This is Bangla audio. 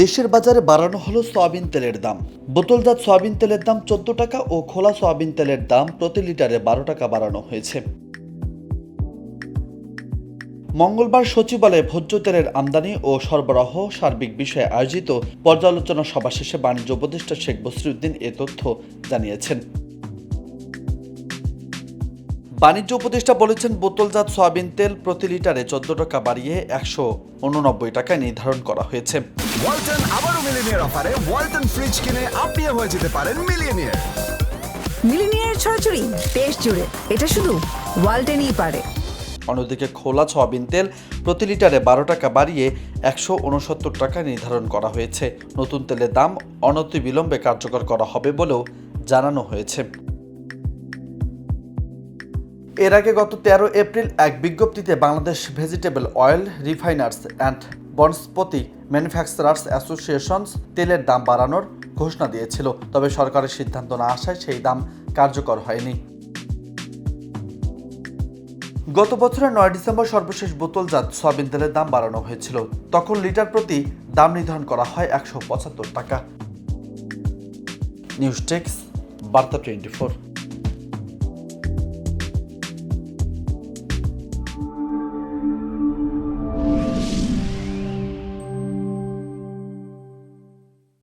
দেশের বাজারে বাড়ানো হলো সয়াবিন তেলের দাম। বোতলজাত সয়াবিন তেলের দাম 14 টাকা ও খোলা সয়াবিন তেলের দাম প্রতি লিটারে 12 টাকা বাড়ানো হয়েছে। মঙ্গলবার সচিবালয়ে ভোজ্য তেলের আমদানি ও সরবরাহ সার্বিক বিষয়ে আয়োজিত পর্যালোচনা সভা শেষে বাণিজ্য উপদেষ্টা শেখ বসিরউদ্দিন এ তথ্য জানিয়েছেন। বাণিজ্য উপদেষ্টা বলেছেন, বোতলজাত সয়াবিন তেল প্রতি লিটারে 14 টাকা বাড়িয়ে 189 টাকায় নির্ধারণ করা হয়েছে। ওয়ালটন আবারও মিলিয়নিয়ার অফারে ওয়ালটন ফ্রিজ কিনে আপনিও হয়ে যেতে পারেন মিলিয়নিয়ার। মিলিয়নিয়ার ছড়াছড়ি দেশ জুড়ে, এটা শুধু ওয়ালটনই পারে। অন্যদিকে খোলা সয়াবিন তেল প্রতি লিটারে 12 টাকা বাড়িয়ে 169 টাকা নির্ধারণ করা হয়েছে। নতুন তেলের দাম অনতিবিলম্বে কার্যকর করা হবে বলেও জানানো হয়েছে। এর আগে গত 13 এপ্রিল এক বিজ্ঞপ্তিতে Bangladesh vegetable oil refiners and Vanaspati manufacturers associations তেলের দাম বাড়ানোর ঘোষণা দিয়েছিল, তবে সরকারের সিদ্ধান্ত না আসায় সেই দাম কার্যকর হয়নি। গত বছরের 9 ডিসেম্বর সর্বশেষ বোতলজাত সয়াবিন তেলের দাম বাড়ানো হয়েছিল। তখন লিটার প্রতি দাম নির্ধারণ করা হয় 175 টাকা। নিউজ ডেস্ক, বার্তা 24।